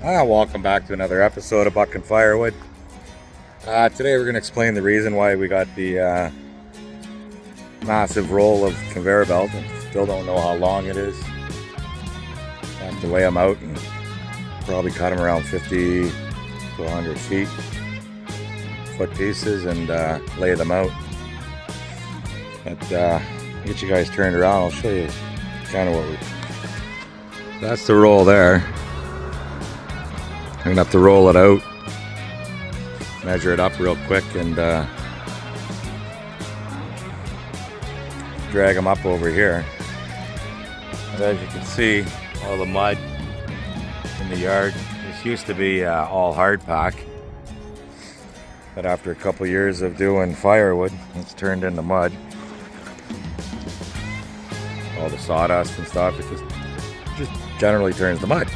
Welcome back to another episode of Buck and Firewood. Today we're going to explain the reason why we got the massive roll of conveyor belt. And still don't know how long it is. I have to weigh them out and probably cut them around 50 to 100 feet. Foot pieces and lay them out. But get you guys turned around. I'll show you kind of what we... That's the roll there. I'm gonna have to roll it out, measure it up real quick, and drag them up over here. And as you can see, all the mud in the yard. This used to be all hard pack, but after a couple years of doing firewood, it's turned into mud. All the sawdust and stuff, it just generally turns to mud.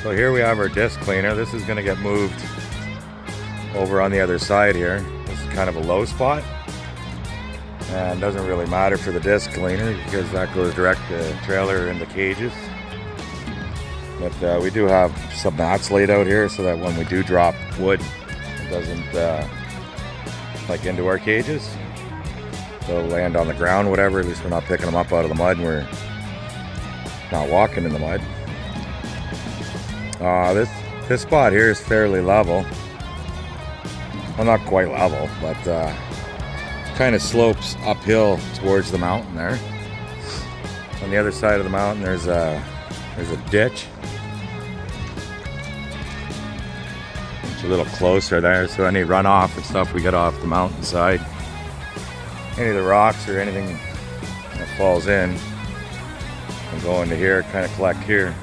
So here we have our disc cleaner. This is going to get moved over on the other side here. This is kind of a low spot, and doesn't really matter for the disc cleaner because that goes direct to trailer into cages. But we do have some mats laid out here so that when we do drop wood, it doesn't like into our cages. They'll land on the ground, whatever. At least we're not picking them up out of the mud and we're not walking in the mud. This spot here is fairly level. Well, not quite level, but kind of slopes uphill towards the mountain there. On the other side of the mountain, there's a ditch. It's a little closer there, so any runoff and stuff we get off the mountainside, any of the rocks or anything that falls in, will go into here, kind of collect here.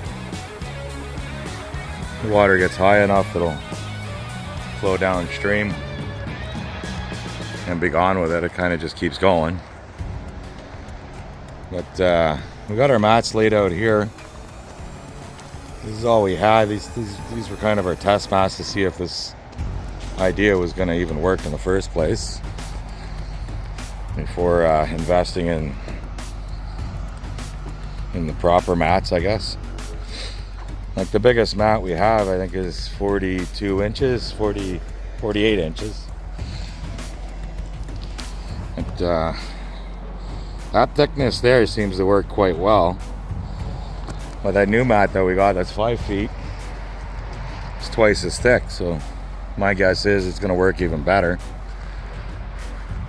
The water gets high enough, it'll flow downstream and be gone with it. It kind of just keeps going. But we got our mats laid out here. This is all we had. These were kind of our test mats to see if this idea was going to even work in the first place before investing in the proper mats, I guess. Like the biggest mat we have, I think, is 42 inches, 48 inches. And, that thickness there seems to work quite well. But that new mat that we got, that's 5 feet, it's twice as thick. So my guess is it's going to work even better.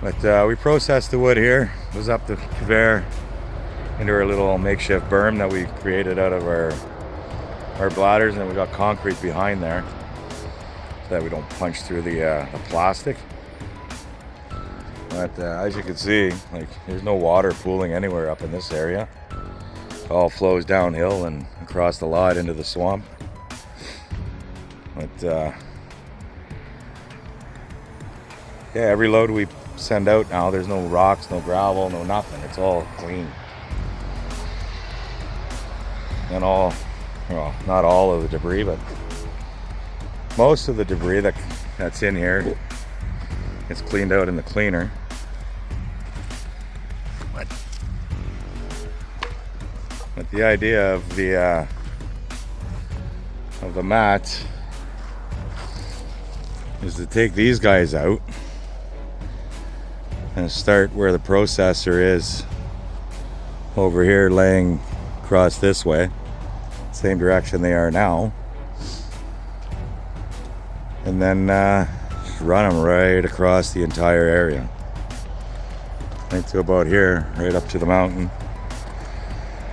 But we processed the wood here. It was up the conveyor into our little makeshift berm that we created out of our bladders, and then we got concrete behind there so that we don't punch through the plastic. But as you can see, like, there's no water pooling anywhere up in this area. It all flows downhill and across the lot into the swamp. But yeah, every load we send out now, there's no rocks, no gravel, no nothing. It's all clean. And all, well, not all of the debris, but most of the debris that's in here gets cleaned out in the cleaner. But the idea of the mat is to take these guys out and start where the processor is over here, laying across this way, same direction they are now, and then just run them right across the entire area, right to about here, right up to the mountain,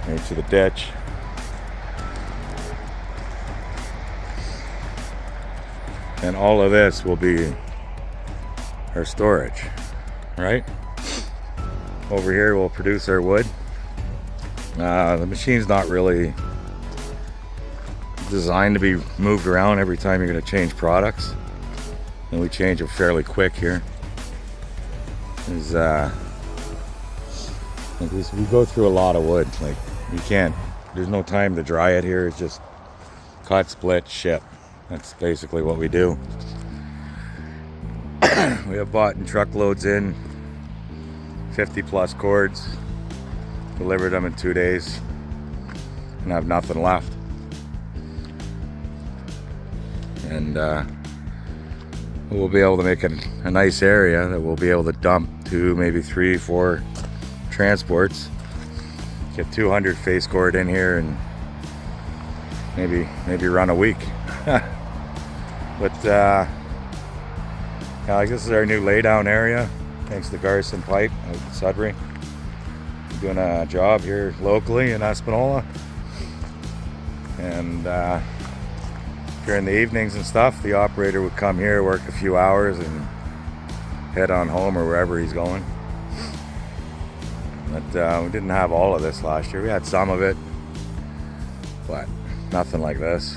right to the ditch. And all of this will be our storage, right? Over here we'll produce our wood. The machine's not really designed to be moved around every time you're going to change products, and we change them fairly quick here. We go through a lot of wood. Like, there's no time to dry it here. It's just cut, split, ship. That's basically what we do. We have bought in truckloads in 50 plus cords, delivered them in 2 days, and have nothing left. and we'll be able to make a nice area that we'll be able to dump 2, maybe 3, 4 transports. Get 200 face cord in here and maybe run a week. But like this is our new laydown area, thanks to Garrison Pipe out in Sudbury. Doing a job here locally in Espanola, and during the evenings and stuff, the operator would come here, work a few hours, and head on home or wherever he's going. But we didn't have all of this last year. We had some of it, but nothing like this.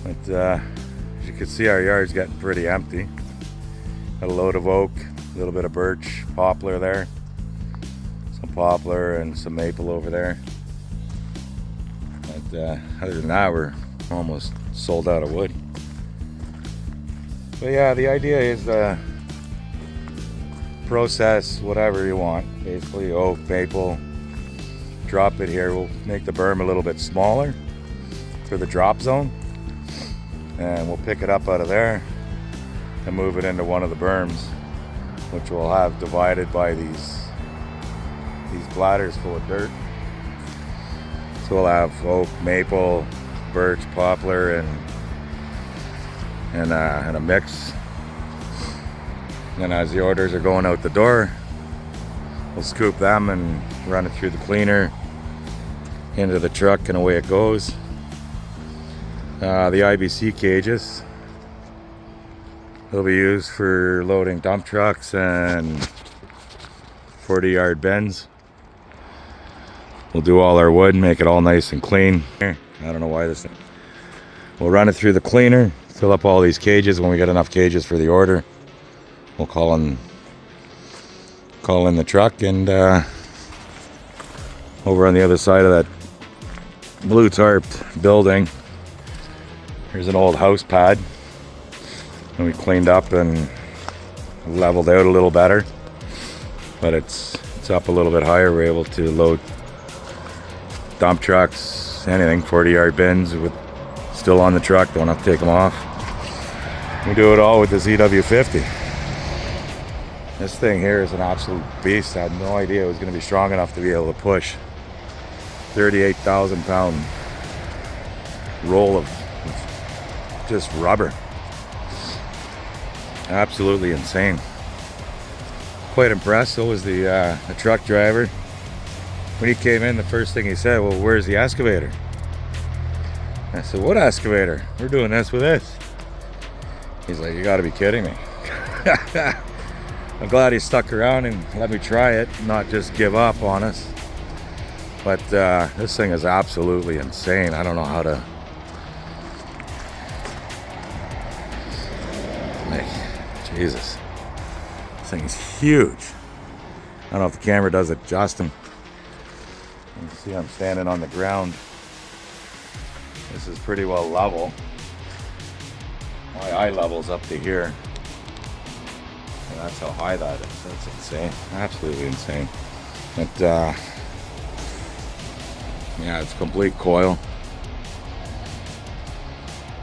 But as you can see, our yard's getting pretty empty. Got a load of oak, a little bit of birch, poplar there, some poplar and some maple over there. But other than that, we're almost sold out of wood. But yeah, the idea is process whatever you want, basically oak, maple, drop it here. We'll make the berm a little bit smaller for the drop zone, and we'll pick it up out of there and move it into one of the berms, which we'll have divided by these bladders full of dirt. So we'll have oak, maple, birch, poplar, and a mix. And as the orders are going out the door, we'll scoop them and run it through the cleaner into the truck, and away it goes. The IBC cages will be used for loading dump trucks and 40-yard bins. We'll do all our wood, make it all nice and clean. I don't know why this thing. We'll run it through the cleaner, fill up all these cages. When we get enough cages for the order, we'll call in the truck, and over on the other side of that blue tarped building, there's an old house pad, and we cleaned up and leveled out a little better, but it's up a little bit higher. We're able to load dump trucks, anything, 40-yard bins with still on the truck, don't have to take them off. We do it all with the ZW50. This thing here is an absolute beast. I had no idea it was going to be strong enough to be able to push 38,000 pound roll of just rubber. Absolutely insane. Quite impressed. So was the truck driver. When he came in, the first thing he said, "Well, where's the excavator?" I said, "What excavator? We're doing this with this." He's like, "You got to be kidding me." I'm glad he stuck around and let me try it, not just give up on us. But this thing is absolutely insane. I don't know how to... Jesus. This thing is huge. I don't know if the camera does it justice. You can see I'm standing on the ground. This is pretty well level. My eye level's up to here. And that's how high that is. That's insane. Absolutely insane. But yeah, it's complete coil.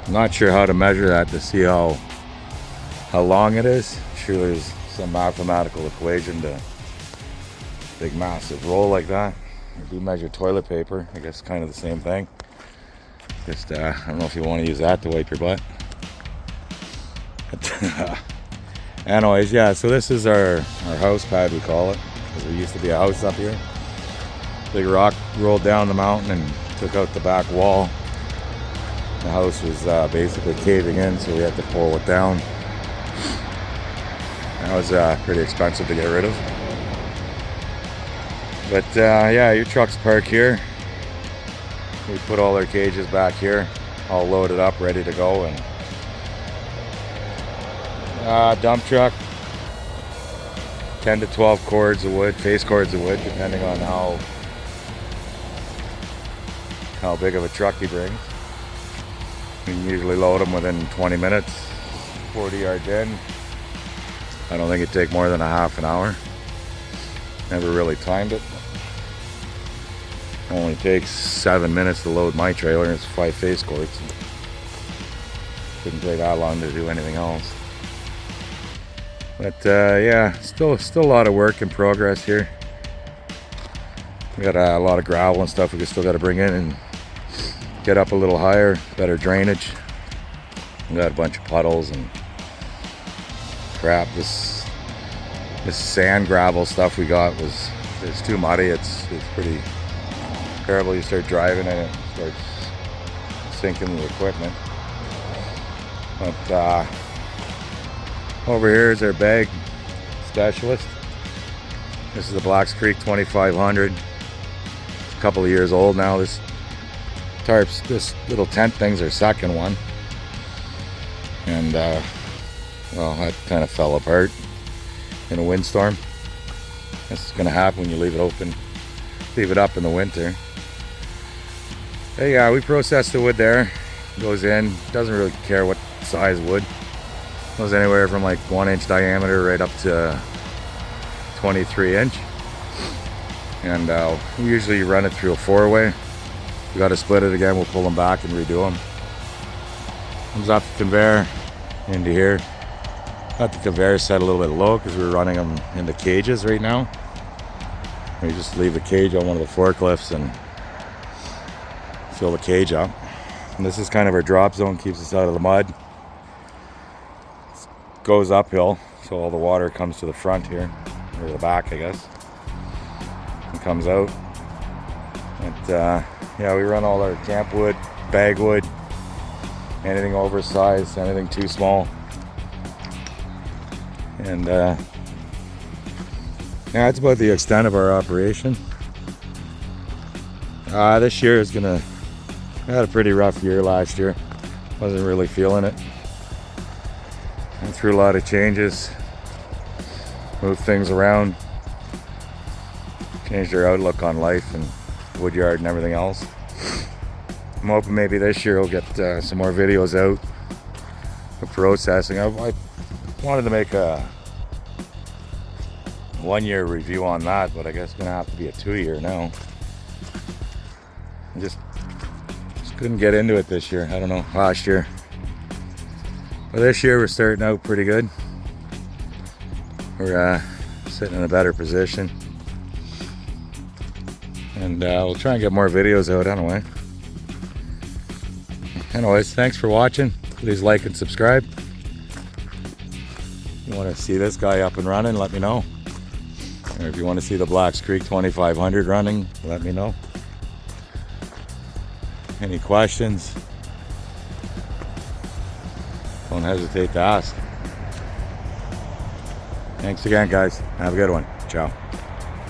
I'm not sure how to measure that to see how long it is. I'm sure there's some mathematical equation to big massive roll like that. I do measure toilet paper. I guess kind of the same thing. Just I don't know if you want to use that to wipe your butt. Anyways, yeah, so this is our house pad, we call it, because there used to be a house up here. Big rock rolled down the mountain and took out the back wall. The house was basically caving in, so we had to pull it down. That was pretty expensive to get rid of. But yeah, your trucks park here. We put all our cages back here, all loaded up, ready to go. And dump truck, 10 to 12 cords of wood, face cords of wood, depending on how big of a truck he brings. We can usually load them within 20 minutes, 40 yards in. I don't think it'd take more than a half an hour. Never really timed it. Only takes 7 minutes to load my trailer, and it's 5 face cords. couldn't take that long to do anything else. But yeah, still a lot of work in progress here. We got a lot of gravel and stuff we still got to bring in and get up a little higher, better drainage. We got a bunch of puddles and crap. This sand gravel stuff we got it's too muddy. It's pretty terrible. You start driving and it starts sinking the equipment. But over here is our bag specialist. This is the Blacks Creek 2500. It's a couple of years old now. This little tent thing's our second one. And well, that kind of fell apart in a windstorm. That's gonna happen when you leave it up in the winter. Hey, yeah, we process the wood there. Goes in, doesn't really care what size wood. Goes anywhere from like 1-inch diameter right up to 23-inch. And we usually run it through a 4-way. We got to split it again, we'll pull them back and redo them. Comes up the conveyor into here. Got the conveyor set a little bit low because we're running them into cages right now. We just leave the cage on one of the forklifts and fill the cage up. And this is kind of our drop zone, keeps us out of the mud. It goes uphill, so all the water comes to the front here, or the back, I guess, and comes out. And yeah, we run all our camp wood, bag wood, anything oversized, anything too small. And yeah, that's about the extent of our operation. This year is gonna, I had a pretty rough year last year. Wasn't really feeling it. Went through a lot of changes, moved things around, changed our outlook on life and woodyard and everything else. I'm hoping maybe this year we'll get some more videos out of processing. I wanted to make a 1-year review on that, but I guess it's gonna have to be a 2-year now. I just couldn't get into it this year. I don't know, last year. But this year we're starting out pretty good. We're sitting in a better position. And we'll try and get more videos out anyway. Anyways, thanks for watching. Please like and subscribe. If you want to see this guy up and running, let me know. Or if you want to see the Blacks Creek 2500 running, let me know. Any questions? Don't hesitate to ask. Thanks again, guys. Have a good one. Ciao.